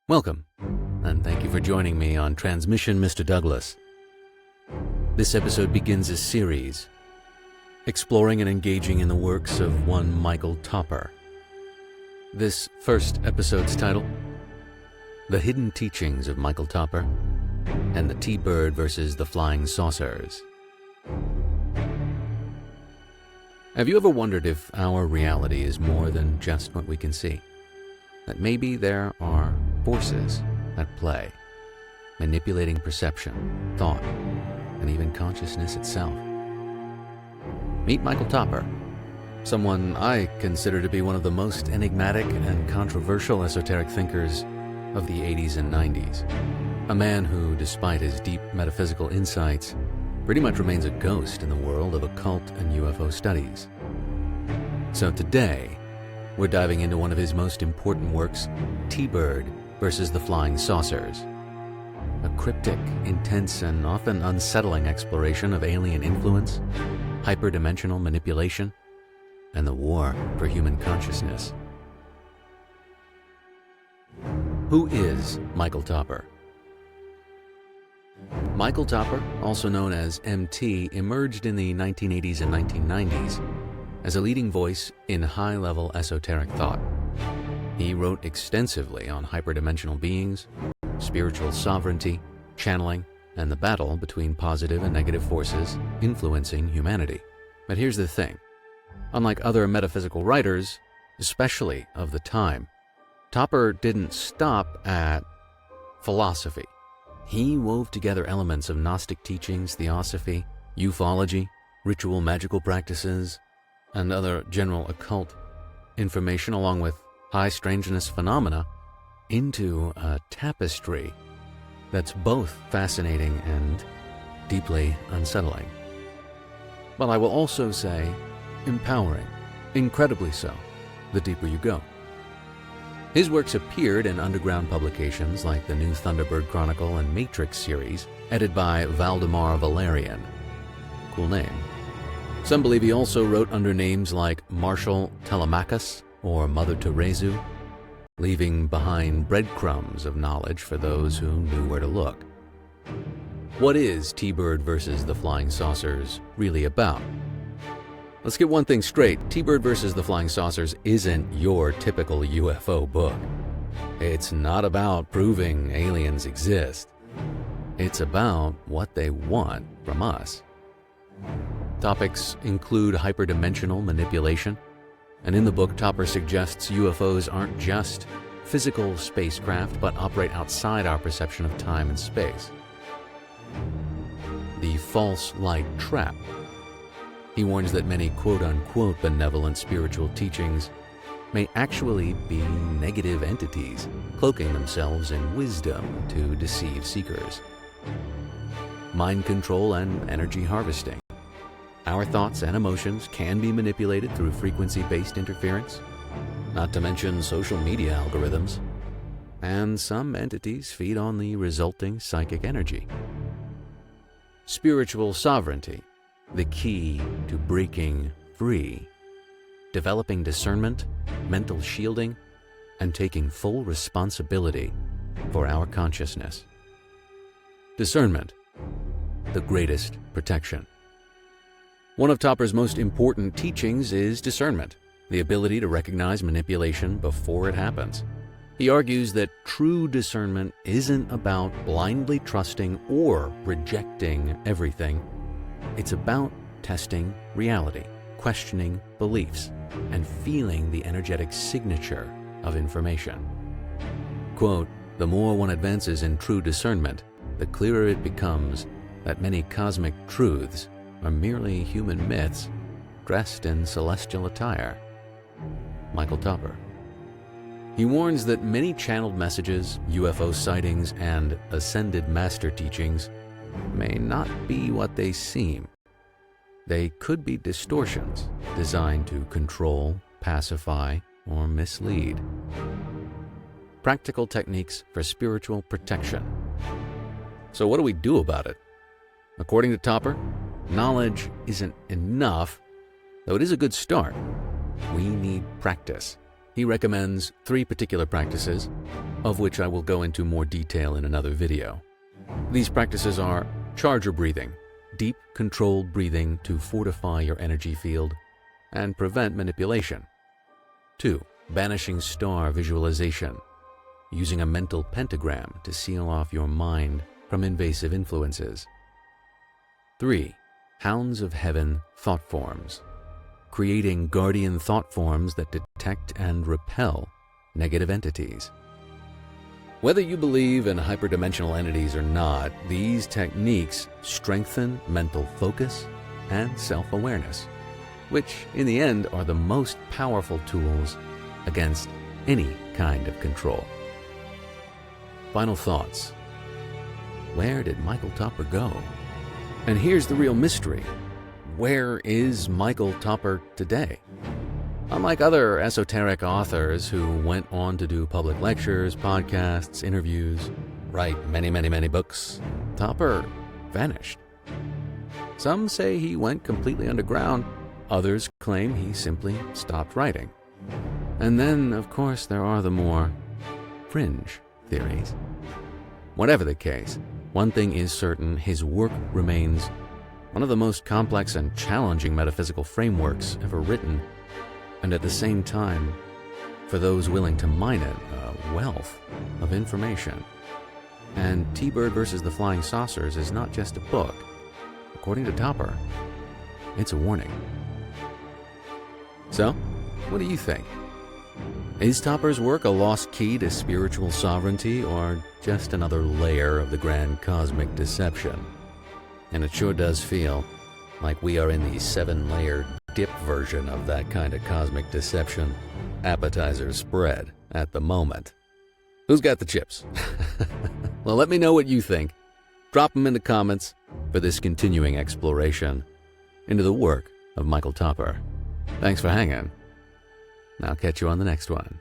Welcome, and thank you for joining me on Transmission Mist3rDouglas. This episode begins a series exploring and engaging in the works of one Michael Topper. This first episode's title, The Hidden Teachings of Michael Topper and the T-Bird versus the Flying Saucers. Have you ever wondered if our reality is more than just what we can see? That maybe there are forces at play, manipulating perception, thought, and even consciousness itself. Meet Michael Topper, someone I consider to be one of the most enigmatic and controversial esoteric thinkers of the 80s and 90s. A man who, despite his deep metaphysical insights, pretty much remains a ghost in the world of occult and UFO studies. So today, we're diving into one of his most important works, T-Bird versus the Flying Saucers. A cryptic, intense, and often unsettling exploration of alien influence, hyperdimensional manipulation, and the war for human consciousness. Who is Michael Topper? Michael Topper, also known as MT, emerged in the 1980s and 1990s as a leading voice in high-level esoteric thought. He wrote extensively on hyperdimensional beings, spiritual sovereignty, channeling, and the battle between positive and negative forces influencing humanity. But here's the thing. Unlike other metaphysical writers, especially of the time, Topper didn't stop at philosophy. He wove together elements of Gnostic teachings, theosophy, ufology, ritual magical practices, and other general occult information, along with high strangeness phenomena, into a tapestry that's both fascinating and deeply unsettling. But I will also say empowering, incredibly so, the deeper you go. His works appeared in underground publications like the New Thunderbird Chronicle and Matrix series, edited by Valdemar Valerian. Cool name. Some believe he also wrote under names like Marshall Telemachus or Mother Teresu, leaving behind breadcrumbs of knowledge for those who knew where to look. What is T-Bird versus the Flying Saucers really about? Let's get one thing straight. T-Bird versus the Flying Saucers isn't your typical UFO book. It's not about proving aliens exist. It's about what they want from us. Topics include hyperdimensional manipulation, and in the book, Topper suggests UFOs aren't just physical spacecraft, but operate outside our perception of time and space. The false light trap. He warns that many quote-unquote benevolent spiritual teachings may actually be negative entities, cloaking themselves in wisdom to deceive seekers. Mind control and energy harvesting. Our thoughts and emotions can be manipulated through frequency-based interference, not to mention social media algorithms, and some entities feed on the resulting psychic energy. Spiritual sovereignty, the key to breaking free, developing discernment, mental shielding, and taking full responsibility for our consciousness. Discernment, the greatest protection. One of Topper's most important teachings is discernment, the ability to recognize manipulation before it happens. He argues that true discernment isn't about blindly trusting or rejecting everything. It's about testing reality, questioning beliefs, and feeling the energetic signature of information. Quote, "The more one advances in true discernment, the clearer it becomes that many cosmic truths are merely human myths dressed in celestial attire." Michael Topper. He warns that many channeled messages, UFO sightings, and ascended master teachings may not be what they seem. They could be distortions designed to control, pacify, or mislead. Practical techniques for spiritual protection. So what do we do about it? According to Topper, knowledge isn't enough, though it is a good start. We need practice. He recommends 3 particular practices: of which I will go into more detail in another video. These practices are charger breathing, deep, controlled breathing to fortify your energy field and prevent manipulation. 2. Banishing star visualization, using a mental pentagram to seal off your mind from invasive influences. 3. Hounds of Heaven thought forms, creating guardian thought forms that detect and repel negative entities. Whether you believe in hyperdimensional entities or not, these techniques strengthen mental focus and self-awareness, which in the end are the most powerful tools against any kind of control. Final thoughts. Where did Michael Topper go? And here's the real mystery. Where is Michael Topper today? Unlike other esoteric authors who went on to do public lectures, podcasts, interviews, write many books, Topper vanished. Some say he went completely underground. Others claim he simply stopped writing. And then, of course, there are the more fringe theories. Whatever the case, one thing is certain: his work remains one of the most complex and challenging metaphysical frameworks ever written, and at the same time, for those willing to mine it, a wealth of information. And T-Bird versus the Flying Saucers is not just a book. According to Topper, it's a warning. So, what do you think? Is Topper's work a lost key to spiritual sovereignty, or just another layer of the grand cosmic deception? And it sure does feel like we are in the 7-layer dip version of that kind of cosmic deception appetizer spread at the moment. Who's got the chips? Well, let me know what you think. Drop them in the comments for this continuing exploration into the work of Michael Topper. Thanks for hanging. I'll catch you on the next one.